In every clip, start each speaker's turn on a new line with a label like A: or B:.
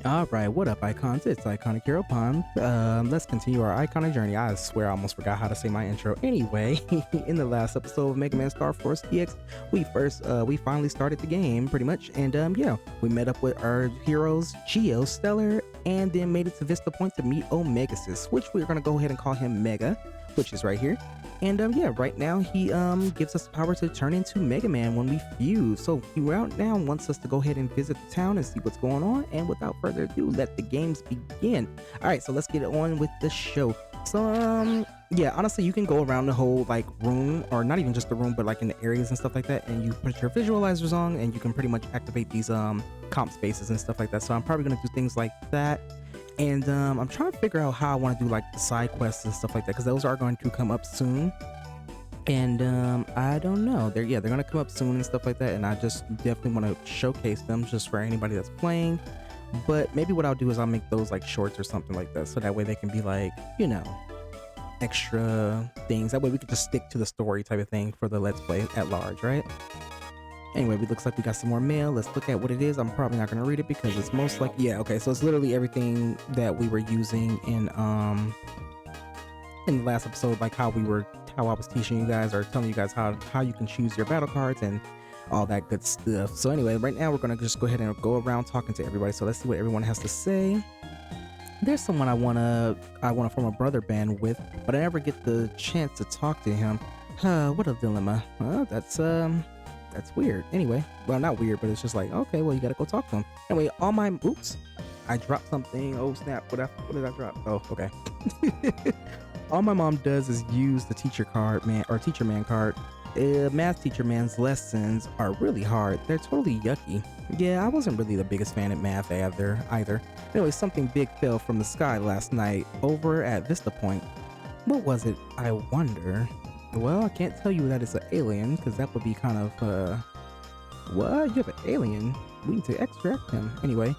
A: Alright, what up, Icons? It's Eikonicheropon. Let's continue our Eikonic journey. I swear I almost forgot how to say my intro. Anyway, in the last episode of Man Starforce Dx, we finally started the game, pretty much. And yeah, we met up with our heroes, Geo, Stellar, and then made it to Vista Point to meet Omegasis, which we're gonna go ahead and call him Mega, which is right here. And yeah, right now he gives us the power to turn into Mega Man when we fuse. So he right now wants us to go ahead and visit the town and see what's going on. And without further ado, let the games begin. All right, so let's get on with the show. So yeah, honestly, you can go around the whole like room, or not even just the room, but like in the areas and stuff like that, and you put your visualizers on and you can pretty much activate these comp spaces and stuff like that. So I'm probably gonna do things like that. And I'm trying to figure out how I want to do like the side quests and stuff like that, because those are going to come up soon. And I don't know, they're gonna come up soon and stuff like that, and I just definitely want to showcase them just for anybody that's playing. But maybe what I'll do is I'll make those like shorts or something like that, so that way they can be like, you know, extra things. That way we can just stick to the story type of thing for the Let's Play at large, right? Anyway, it looks like we got some more mail. Let's look at what it is. I'm probably not going to read it because it's most like, yeah, okay, so it's literally everything that we were using in the last episode, like how I was teaching you guys or telling you guys how you can choose your battle cards and all that good stuff. So anyway, right now we're going to just go ahead and go around talking to everybody. So let's see what everyone has to say. There's someone I want to form a brother band with, but I never get the chance to talk to him. What a dilemma. That's weird. Anyway, well, not weird, but it's just like, okay, well, you gotta go talk to him. Anyway, oops, I dropped something. Oh snap! What did I drop? Oh, okay. All my mom does is use the teacher man card. Math teacher man's lessons are really hard. They're totally yucky. Yeah, I wasn't really the biggest fan at math either. Anyway, something big fell from the sky last night over at Vista Point. What was it, I wonder? Well, I can't tell you that it's an alien, because that would be kind of, what? You have an alien? We need to extract him. Anyway,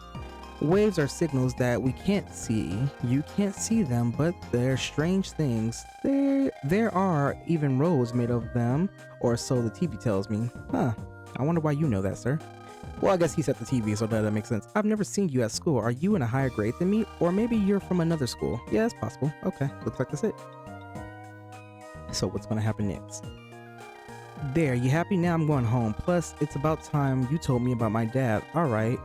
A: waves are signals that we can't see. You can't see them, but they're strange things. There are even roads made of them, or so the TV tells me. Huh, I wonder why you know that, sir. Well, I guess he's at the TV, so that makes sense. I've never seen you at school. Are you in a higher grade than me? Or maybe you're from another school? Yeah, it's possible. Okay, looks like that's it. So what's gonna happen next? There, you happy? Now I'm going home. Plus, it's about time you told me about my dad. Alright.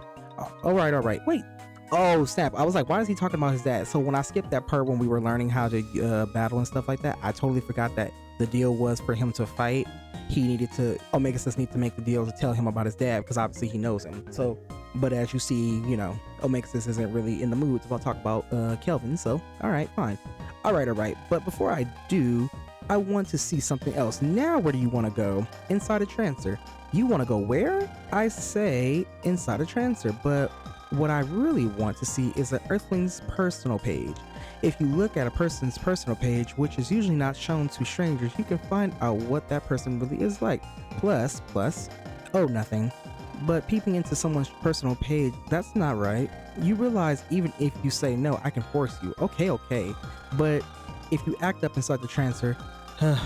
A: Alright. Wait. Oh, snap. I was like, why is he talking about his dad? So when I skipped that part when we were learning how to battle and stuff like that, I totally forgot that the deal was for him to fight. Omegasis needs to make the deal to tell him about his dad, because obviously he knows him. So, but as you see, you know, Omegasis isn't really in the mood to talk about Kelvin, so alright, fine. Alright. But before I do, I want to see something else. Now, where do you want to go? Inside a transfer. You want to go where? I say inside a transfer, but what I really want to see is an Earthling's personal page. If you look at a person's personal page, which is usually not shown to strangers, you can find out what that person really is like. Plus, oh, nothing. But peeping into someone's personal page, that's not right. You realize even if you say no, I can force you. Okay. But if you act up inside the transfer,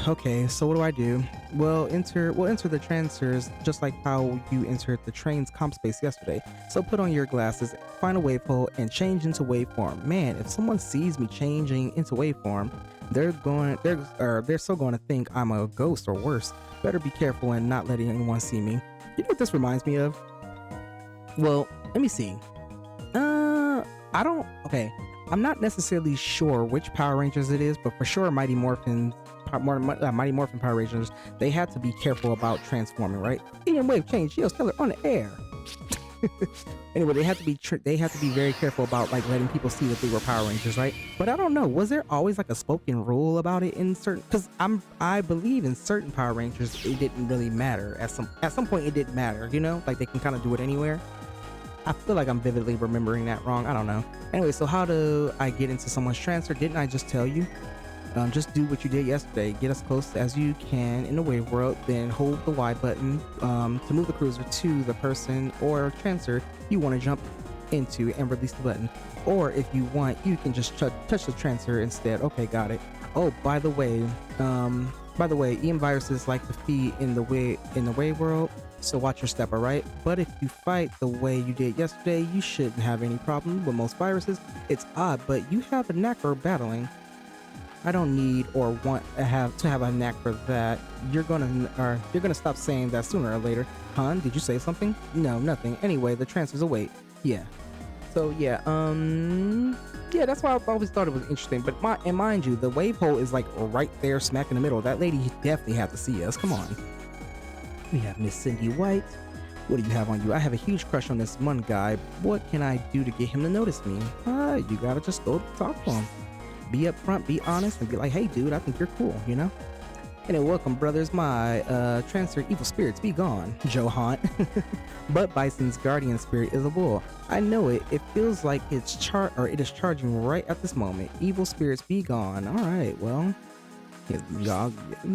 A: okay, so what do I do? We'll enter the transfers just like how you entered the train's comp space yesterday. So put on your glasses, find a waypole, and change into waveform. Man, if someone sees me changing into waveform, they're so going to think I'm a ghost or worse. Better be careful and not letting anyone see me. You know what this reminds me of? Well, let me see. I'm not necessarily sure which Power Rangers it is, but for sure Mighty Morphin Power Rangers, they had to be careful about transforming, right? Even wave change, Stellar on the air. Anyway, they had to be very careful about like letting people see that they were Power Rangers, right? But I don't know, was there always like a spoken rule about it in certain? Because I believe in certain Power Rangers it didn't really matter. At some point it didn't matter, you know, like they can kind of do it anywhere. I feel like I'm vividly remembering that wrong. I don't know. Anyway, so how do I get into someone's transfer? Didn't I just tell you? Just do what you did yesterday. Get as close as you can in the wave world, then hold the Y button to move the cruiser to the person or transfer you want to jump into and release the button. Or if you want, you can just touch the transfer instead. Okay, got it. Oh, by the way, EM viruses like to feed in the wave world. So watch your step, alright? But if you fight the way you did yesterday, you shouldn't have any problem with most viruses. It's odd, but you have a knack for battling. I don't need or want to have a knack for that. You're gonna stop saying that sooner or later. Han, did you say something? No, nothing. Anyway, the transfers await. Yeah. So yeah, yeah, that's why I always thought it was interesting. But mind you, the wave hole is like right there, smack in the middle. That lady definitely had to see us. Come on. We have Miss Cindy White. What do you have on you? I have a huge crush on this one guy. What can I do to get him to notice me? You gotta just go talk to him. Be upfront, be honest, and be like, hey dude, I think you're cool, you know? And then welcome brothers, my transfer evil spirits be gone, Johan. But Bison's guardian spirit is a bull. I know it. It feels like it is charging right at this moment. Evil spirits be gone. Alright, well, y'all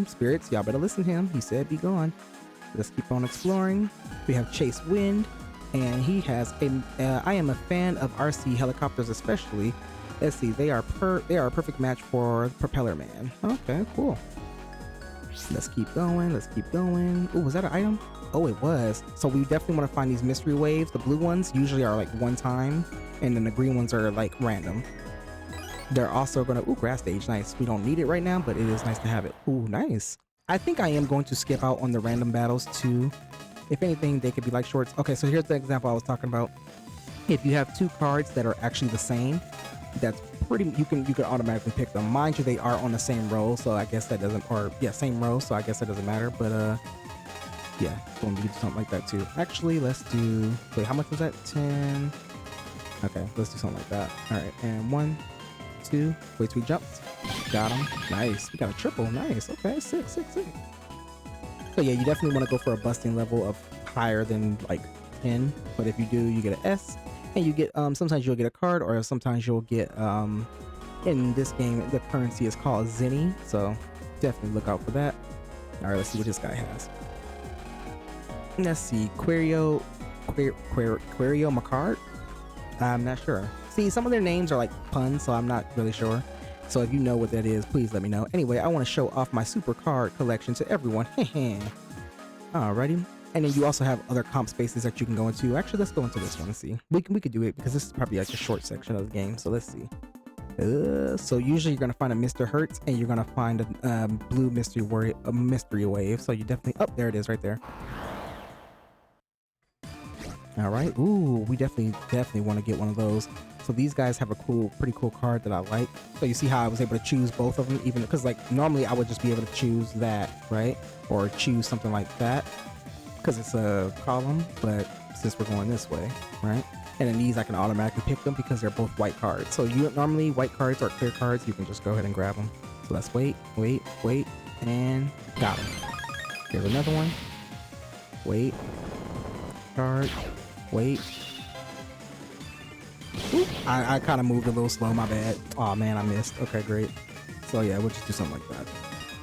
A: spirits, y'all better listen to him. He said be gone. Let's keep on exploring. We have Chase Wind, and he has I am a fan of RC helicopters especially. Let's see, they are a perfect match for Propeller Man. Okay, cool. Let's keep going, let's keep going. Oh, was that an item? Oh, it was. So we definitely want to find these mystery waves. The blue ones usually are like one time, and then the green ones are like random. They're also gonna, ooh, grass stage, nice. We don't need it right now, but it is nice to have it. Ooh, nice. I think I am going to skip out on the random battles too. If anything, they could be like shorts. Okay, so here's the example I was talking about. If you have two cards that are actually the same, that's pretty, you can automatically pick them. Mind you, they are on the same row, so I guess that doesn't, or yeah, same row, so I guess that doesn't matter. But yeah, boom, you can do something like that too. Actually, let's do, wait, how much was that? 10. Okay, let's do something like that. All right, and 1, 2, wait till we jumped. Got him. Nice. We got a triple. Nice. Okay, 6, 6, 6. So yeah, you definitely want to go for a busting level of higher than like 10. But if you do, you get an S, and you get sometimes you'll get a card, or sometimes you'll get in this game the currency is called Zenny. So definitely look out for that. All right, let's see what this guy has. Let's see, Querio Macard. I'm not sure. See, some of their names are like puns, so I'm not really sure. So if you know what that is, please let me know. Anyway, I want to show off my super card collection to everyone. Alrighty. And then you also have other comp spaces that you can go into. Actually, let's go into this one and see. We could do it because this is probably like a short section of the game. So let's see. So usually you're gonna find a Mr. Hertz, and you're gonna find a blue mystery wave. So you definitely, oh, there it is right there. All right. Ooh, we definitely want to get one of those. So these guys have a pretty cool card that I like. So you see how I was able to choose both of them, even because like normally I would just be able to choose that, right? Or choose something like that because it's a column, but since we're going this way, right? And then these I can automatically pick them because they're both white cards. So you normally white cards or clear cards, you can just go ahead and grab them. So let's wait, and got them. Here's another one. Wait. Card. Wait. Oop, I kind of moved a little slow, my bad. Oh man, I missed. Okay, great. So yeah, we'll just do something like that.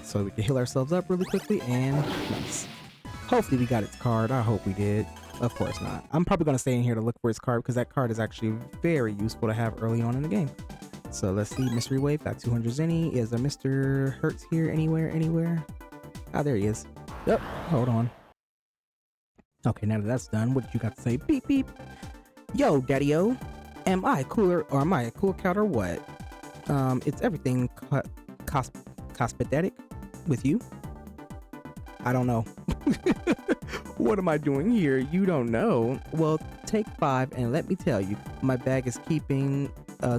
A: So we can heal ourselves up really quickly, and nice. Hopefully we got its card. I hope we did. Of course not. I'm probably going to stay in here to look for its card because that card is actually very useful to have early on in the game. So let's see, Mystery Wave, got 200 Zenny. Is a Mr. Hertz here anywhere? Ah, there he is. Yep, hold on. Okay, now that that's done, what did you got to say? Beep, beep. Yo, Daddy-O. Am I cooler, or am I a cool cat, or what? It's everything cosmetic with you. I don't know. What am I doing here? You don't know. Well, take 5 and let me tell you. My bag is keeping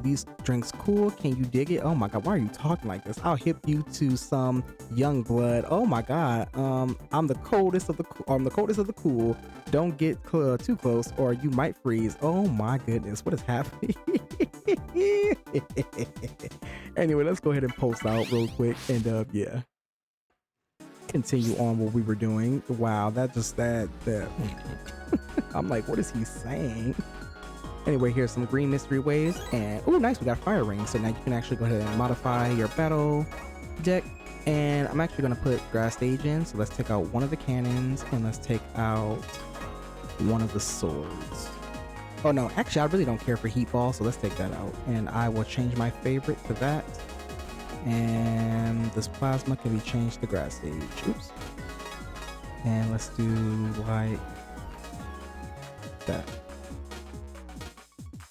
A: these drinks cool. Can you dig it? Oh my god, why are you talking like this? I'll hip you to some young blood. Oh my god. I'm the coldest of the cool. Don't get too close or you might freeze. Oh my goodness, what is happening? Anyway, let's go ahead and post out real quick and yeah. Continue on what we were doing. Wow, that I'm like, what is he saying? Anyway, here's some green mystery waves, and oh nice, we got fire rings. So now you can actually go ahead and modify your battle deck. And I'm actually going to put grass stage in, so let's take out one of the cannons and let's take out one of the swords. Oh no, actually I really don't care for heat ball, so let's take that out, and I will change my favorite to that. And this plasma can be changed to grass stage. Oops. And let's do like that.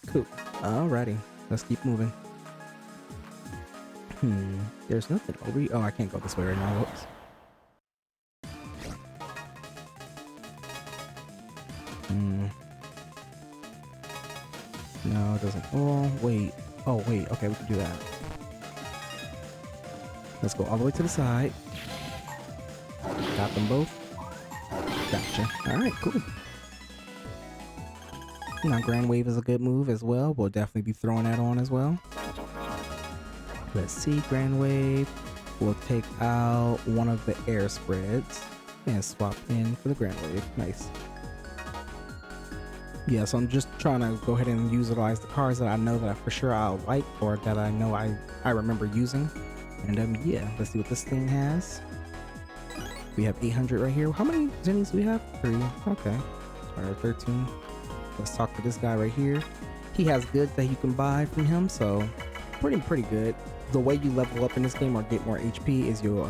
A: Cool. Alrighty, let's keep moving. There's nothing over here. Oh, I can't go this way right now. Whoops. No, it doesn't. Oh, wait. Oh, wait. Okay, we can do that. Let's go all the way to the side. Got them both. Gotcha. Alright, cool. Now, Grand Wave is a good move as well. We'll definitely be throwing that on as well. Let's see, Grand Wave. We'll take out one of the air spreads and swap in for the Grand Wave. Nice. Yeah, so I'm just trying to go ahead and utilize the cards that I know that for sure I'll like, or that I know I remember using. And yeah, let's see what this thing has. We have 800 right here. How many zennies do we have? 3. Okay. Alright, 13. Let's talk to this guy right here. He has goods that you can buy from him, so pretty good. The way you level up in this game or get more HP is you'll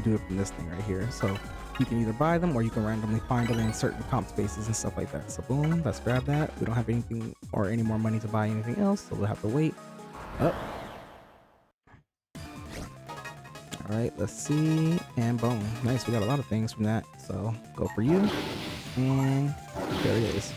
A: do it from this thing right here. So you can either buy them or you can randomly find them in certain comp spaces and stuff like that. So boom, let's grab that. We don't have anything or any more money to buy anything else, so we'll have to wait. Up. Alright, let's see. And boom. Nice, we got a lot of things from that. So go for you. And there it is.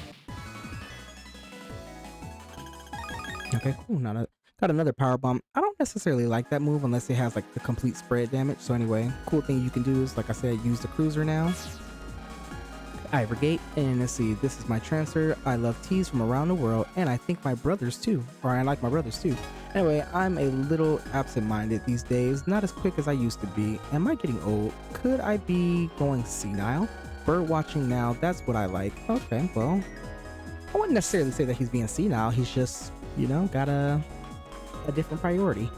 A: Okay, cool. Now got another power bomb. I don't necessarily like that move unless it has like the complete spread damage. So anyway, cool thing you can do is, like I said, use the cruiser now. Ivergate, and let's see, this is my transfer. I love teas from around the world, and I think my brothers too, or I like my brothers too. Anyway, I'm a little absent-minded these days, not as quick as I used to be. Am I getting old? Could I be going senile? Bird watching now, that's what I like. Okay, well, I wouldn't necessarily say that he's being senile. He's just, you know, got a different priority.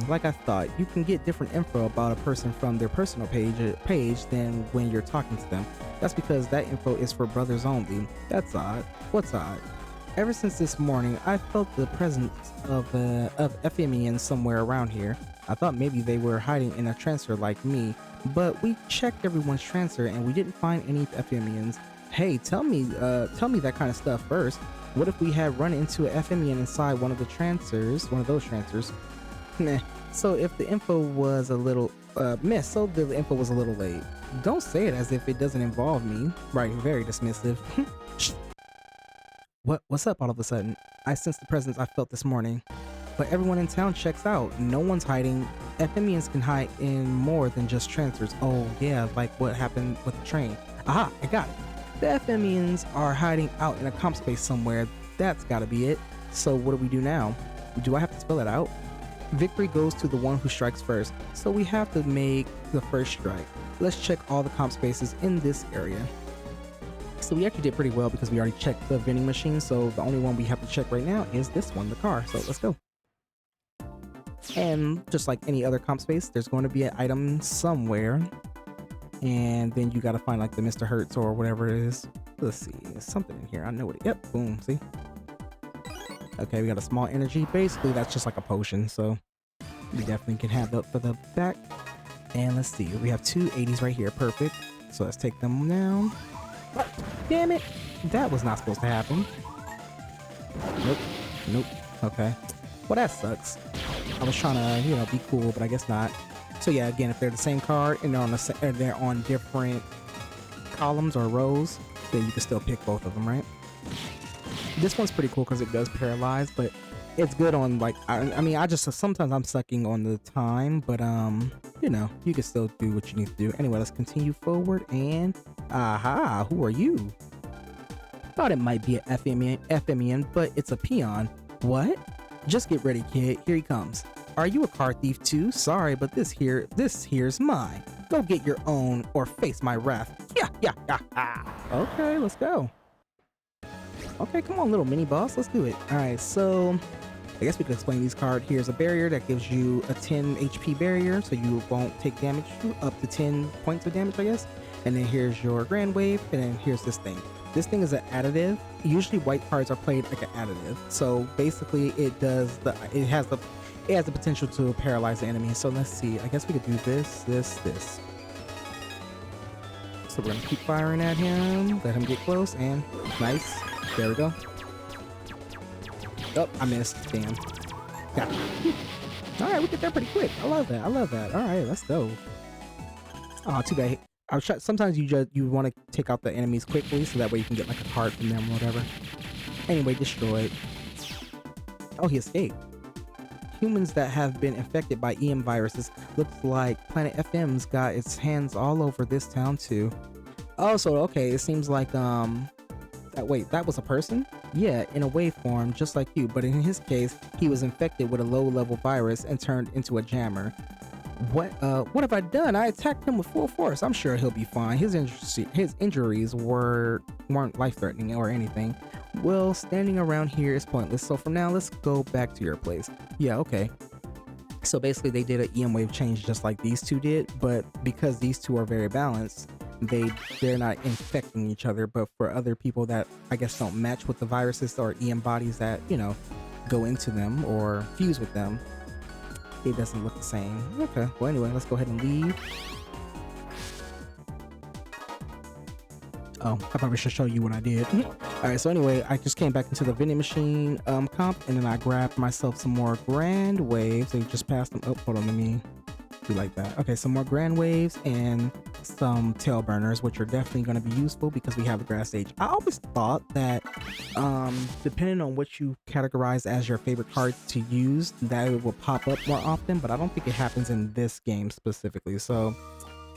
A: Like I thought, you can get different info about a person from their personal page than when you're talking to them. That's because that info is for brothers only. That's odd. What's odd? Ever since this morning, I felt the presence of Eikonics somewhere around here. I thought maybe they were hiding in a transfer like me, but we checked everyone's transfer and we didn't find any Eikonics. Hey, tell me that kind of stuff first. What if we had run into an Eikonic inside one of those transfers? Meh. So if the info was a little the info was a little late. Don't say it as if it doesn't involve me. Right, very dismissive. What's up all of a sudden? I sense the presence I felt this morning. But everyone in town checks out. No one's hiding. Eikonics can hide in more than just transfers. Oh yeah, like what happened with the train. Aha, I got it. The Eikonics are hiding out in a comp space somewhere. That's gotta be it. So what do we do now? Do I have to spell it out? Victory goes to the one who strikes first, so we have to make the first strike. Let's check all the comp spaces in this area. So we actually did pretty well because we already checked the vending machine, so the only one we have to check right now is this one, the car. So let's go. And just like any other comp space, there's going to be an item somewhere. And then you got to find like the Mr. Hertz or whatever it is. Let's see, there's something in here. I know it. Yep, boom, see? Okay, we got a small energy. Basically, that's just like a potion, so we definitely can have that for the back. And let's see, we have 2 80s right here. Perfect. So let's take them down. Oh, damn it! That was not supposed to happen. Nope. Okay. Well, that sucks. I was trying to, you know, be cool, but I guess not. So yeah, again, if they're the same card and they're on different columns or rows, then you can still pick both of them, right? This one's pretty cool because it does paralyze, but it's good on like, I mean, sometimes I'm sucking on the time, but you know, you can still do what you need to do. Anyway, let's continue forward and, aha, who are you? Thought it might be an Eikonic, but it's a peon. What? Just get ready, kid. Here he comes. Are you a car thief too? Sorry, but this here's mine. Go get your own or face my wrath. Yeah. Okay, let's go. Okay, come on, little mini boss. Let's do it. All right, so I guess we could explain these cards. Here's a barrier that gives you a 10 HP barrier, so you won't take damage up to 10 points of damage, I guess. And then here's your Grand Wave, and then here's this thing. This thing is an additive. Usually white cards are played like an additive. So basically it has the potential to paralyze the enemy. So let's see. I guess we could do this. So we're gonna keep firing at him. Let him get close, and nice. There we go. Oh, I missed. Damn. Got it. All right, we get there pretty quick. I love that. I love that. All right, let's go. Oh, too bad. Sometimes you want to take out the enemies quickly, so that way you can get like a card from them or whatever. Anyway, destroyed. Oh, he escaped. Humans that have been infected by EM viruses. Looks like Planet FM's got its hands all over this town too. Oh, so okay, it seems like wait, that was a person? Yeah, in a waveform, just like you, but in his case, he was infected with a low-level virus and turned into a jammer. What have I done? I attacked him with full force. I'm sure he'll be fine. His injuries weren't life-threatening or anything. Well, standing around here is pointless, so for now, let's go back to your place. Yeah, okay. So basically, they did an EM wave change just like these two did, but because these two are very balanced, they're not infecting each other. But for other people that I guess don't match with the viruses or EM bodies that, you know, go into them or fuse with them, it doesn't look the same. Okay, well anyway, let's go ahead and leave. Oh, I probably should show you what I did. Alright, so anyway, I just came back into the vending machine comp, and then I grabbed myself some more grand waves. They just passed them up. Hold on, let me do like that. Okay, some more grand waves and some tail burners, which are definitely going to be useful because we have the grass stage. I always thought that depending on what you categorize as your favorite card to use, that it will pop up more often, but I don't think it happens in this game specifically. So,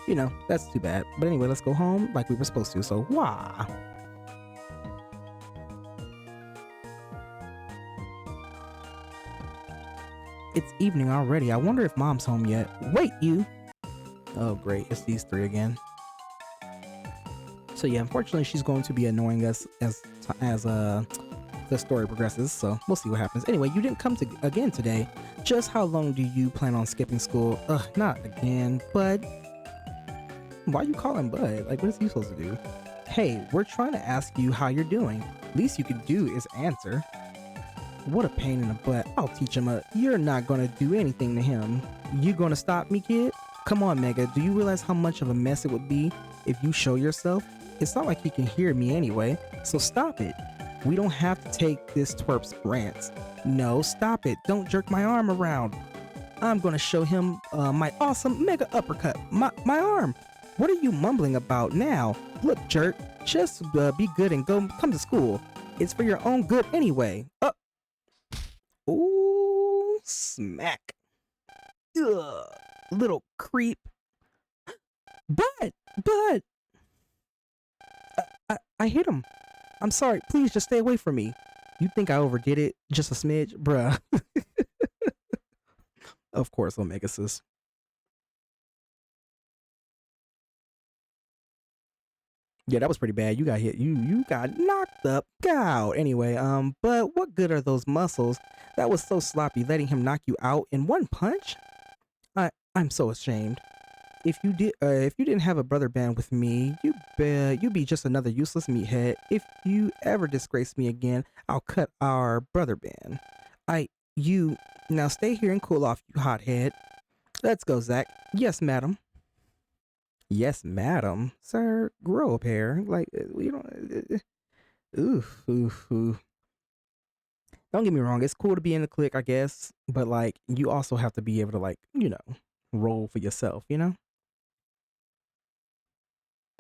A: you know, that's too bad. But anyway, let's go home like we were supposed to. So, wah! It's evening already. I wonder if mom's home yet. Wait, you! Oh, great. It's these three again. So yeah, unfortunately, she's going to be annoying us as the story progresses. So we'll see what happens. Anyway, you didn't come again today. Just how long do you plan on skipping school? Ugh, not again, Bud. Why you call him Bud? Like, what is he supposed to do? Hey, we're trying to ask you how you're doing. Least you can do is answer. What a pain in the butt. I'll teach him you're not gonna do anything to him. You gonna stop me, kid? Come on, Mega. Do you realize how much of a mess it would be if you show yourself? It's not like he can hear me anyway, so stop it. We don't have to take this twerp's rants. No, stop it. Don't jerk my arm around. I'm gonna show him my awesome mega uppercut. My arm. What are you mumbling about now? Look, jerk. Just be good and come to school. It's for your own good anyway. Ooh, smack. Ugh, little creep. But I hit him. I'm sorry. Please just stay away from me. You think I overdid it? Just a smidge? Bruh. Of course, Omega sis. Yeah, that was pretty bad. You got hit. You got knocked up. Out. Anyway, but what good are those muscles? That was so sloppy, letting him knock you out in one punch. I'm so ashamed. If you didn't have a brother band with me, you'd be just another useless meathead. If you ever disgrace me again, I'll cut our brother band. Now stay here and cool off, you hothead. Let's go, Zach. Yes, madam. Yes, madam. Sir, grow a pair. Like, you don't... Oof. Don't get me wrong, it's cool to be in the clique, I guess, but, like, you also have to be able to, like, you know, roll for yourself, you know?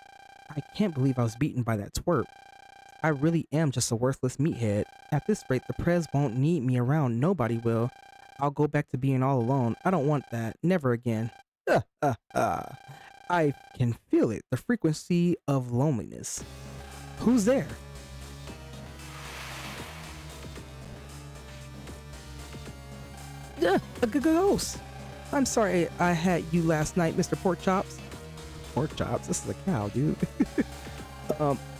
A: I can't believe I was beaten by that twerp. I really am just a worthless meathead. At this rate, the prez won't need me around. Nobody will. I'll go back to being all alone. I don't want that. Never again. I can feel it. The frequency of loneliness. Who's there? A ghost. I'm sorry I had you last night, Mr. Pork Chops. Pork Chops? This is a cow, dude.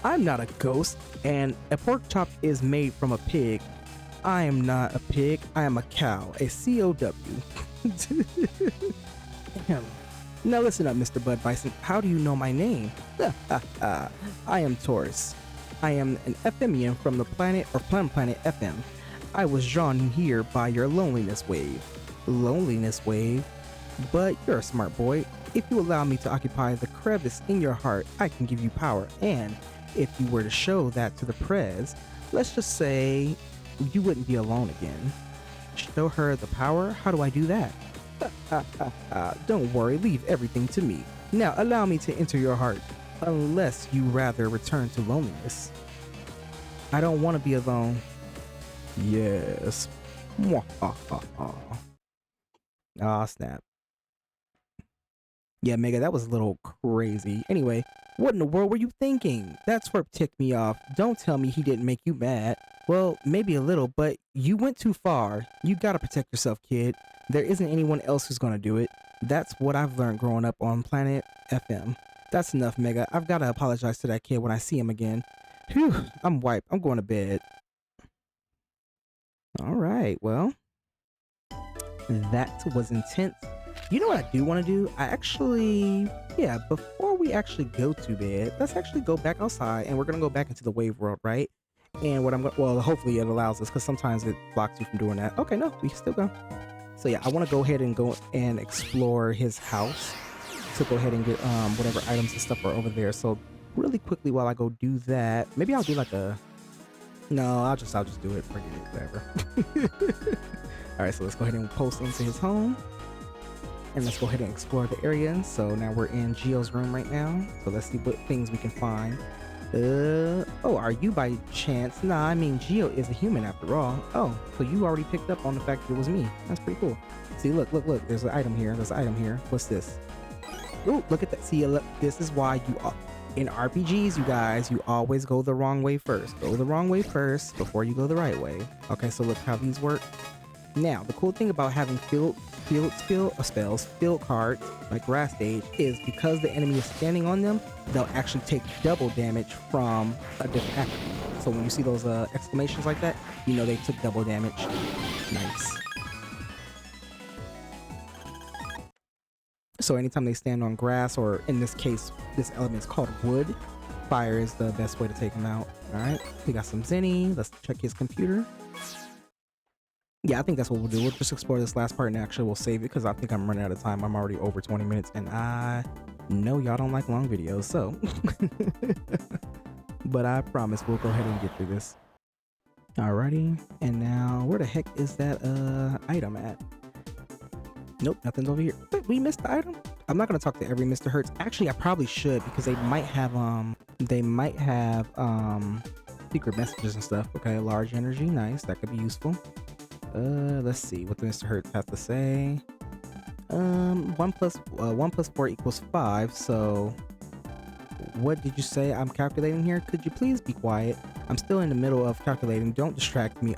A: I'm not a ghost, and a pork chop is made from a pig. I am not a pig. I am a cow. A COW. Damn. Now listen up, Mr. Bud Bison. How do you know my name? I am Taurus. I am an FMian from the planet FM. I was drawn here by your loneliness wave. Loneliness wave? But you're a smart boy. If you allow me to occupy the crevice in your heart, I can give you power. And if you were to show that to the Prez, let's just say you wouldn't be alone again. Show her the power? How do I do that? Don't worry, leave everything to me. Now allow me to enter your heart, unless you rather return to loneliness. I don't want to be alone. Yes. Ah, snap. Yeah, Mega, that was a little crazy. Anyway, what in the world were you thinking? That twerp ticked me off. Don't tell me he didn't make you mad. Well, maybe a little, but you went too far. You gotta protect yourself, kid. There isn't anyone else who's gonna do it. That's what I've learned growing up on Planet FM. That's enough, Mega. I've gotta apologize to that kid when I see him again. Whew, I'm wiped. I'm going to bed. Alright, well, that was intense. You know what I do want to do? Yeah, before we actually go to bed, let's actually go back outside and we're going to go back into the wave world, right? And well, hopefully it allows us, because sometimes it blocks you from doing that. Okay, no, we can still go. So yeah, I want to go ahead and explore his house to go ahead and get whatever items and stuff are over there. So really quickly while I go do that, maybe I'll do like no, I'll just do it. Forget it, whatever. All right, so let's go ahead and post into his home. And let's go ahead and explore the area. So now we're in Gio's room right now. So let's see what things we can find. Oh, are you by chance? Nah, I mean, Gio is a human after all. Oh, so you already picked up on the fact that it was me. That's pretty cool. See, look. There's an item here. What's this? Ooh, look at that. See, look, this is why in RPGs, you guys, you always go the wrong way first. Go the wrong way first before you go the right way. Okay, so look how these work. Now, the cool thing about having field cards like grass stage is because the enemy is standing on them, they'll actually take double damage from a different attribute. So when you see those exclamations like that, you know they took double damage. Nice. So anytime they stand on grass, or in this case, this element is called wood, fire is the best way to take them out. All right, we got some Zenny. Let's check his computer. Yeah, I think that's what we'll do. We'll just explore this last part and actually we'll save it because I think I'm running out of time. I'm already over 20 minutes and I know y'all don't like long videos, so. But I promise we'll go ahead and get through this. Alrighty, and now where the heck is that item at? Nope, nothing's over here. Wait, we missed the item? I'm not gonna talk to every Mr. Hertz. Actually, I probably should because they might have secret messages and stuff. Okay, large energy, nice. That could be useful. Let's see what the Mr. Hertz has to say. 1 plus 4 equals 5. So, what did you say? I'm calculating here. Could you please be quiet? I'm still in the middle of calculating. Don't distract me.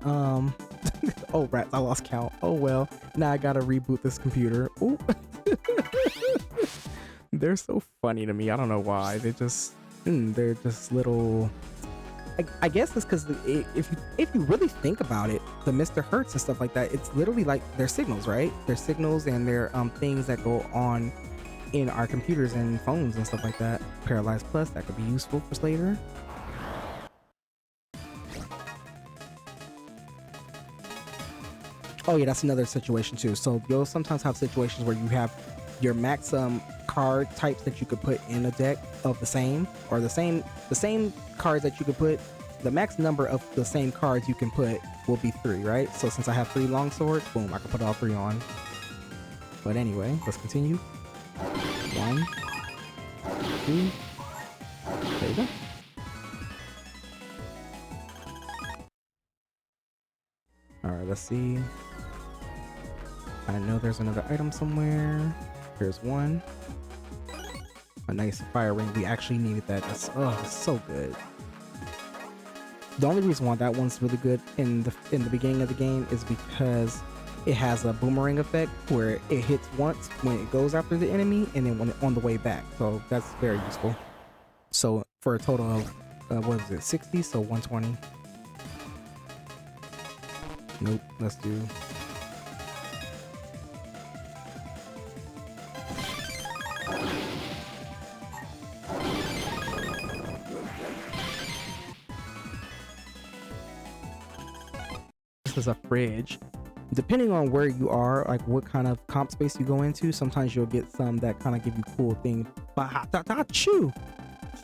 A: Oh rats, I lost count. Oh well. Now I gotta reboot this computer. Ooh. They're so funny to me. I don't know why. They're just little. I guess it's because if you really think about it, the Mr. Hertz and stuff like that, it's literally like their signals, right? Their signals and their things that go on in our computers and phones and stuff like that. Paralyzed Plus, that could be useful for later. Oh yeah, that's another situation too. So you'll sometimes have situations where you have your max card types that you could put in a deck of the same cards that you could put. The max number of the same cards you can put will be 3, right? So since I have 3 long swords, boom, I can put all 3 on. But anyway, let's continue. 1, 2, there you go. Alright, let's see. I know there's another item somewhere. Here's one. A nice fire ring. We actually needed that. That's so good. The only reason why that one's really good in the beginning of the game is because it has a boomerang effect where it hits once when it goes after the enemy and then when on the way back. So that's very useful. So for a total of what is it, 60? So 120. Nope. Let's do. This is a fridge. depending on where you are, like what kind of comp space you go into, sometimes you'll get some that kind of give you cool things.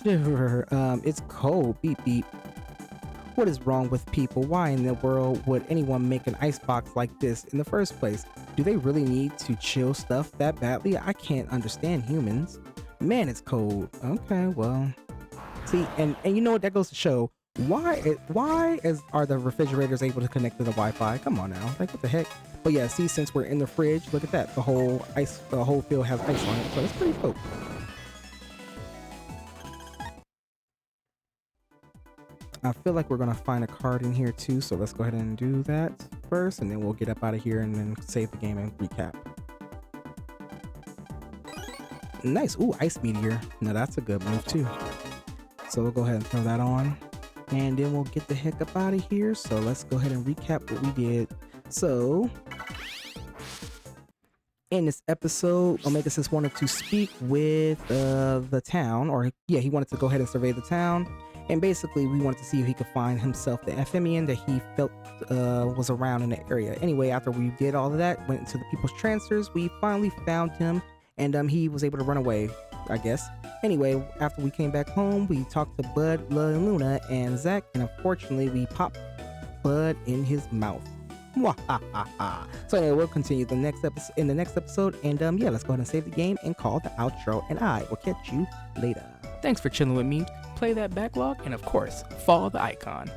A: It's cold. Beep beep. What is wrong with people? Why in the world would anyone make an icebox like this in the first place? Do they really need to chill stuff that badly? I can't understand humans. Man, it's cold. Okay, well, see, and you know what? That goes to show why are the refrigerators able to connect to the Wi-Fi? Come on now, like what the heck? But yeah, see, since we're in the fridge, look at that. The whole field has ice on it, so it's pretty dope. I feel like we're gonna find a card in here too, so let's go ahead and do that first, and then we'll get up out of here and then save the game and recap. Nice. Ooh, ice meteor. Now that's a good move too. So we'll go ahead and throw that on, and then we'll get the heck up out of here. So let's go ahead and recap what we did. So in this episode, Omega Sis wanted to speak with the town, or yeah, he wanted to go ahead and survey the town. And basically, we wanted to see if he could find himself the Ephemian that he felt was around in the area. Anyway, after we did all of that, went into the people's transfers, we finally found him, and he was able to run away, I guess. Anyway, after we came back home, we talked to Bud, Luna, and Zach, and unfortunately, we popped Bud in his mouth. So anyway, we'll continue in the next episode, and yeah, let's go ahead and save the game and call the outro, and I will catch you later.
B: Thanks for chilling with me. Play that backlog, and of course, follow the icon.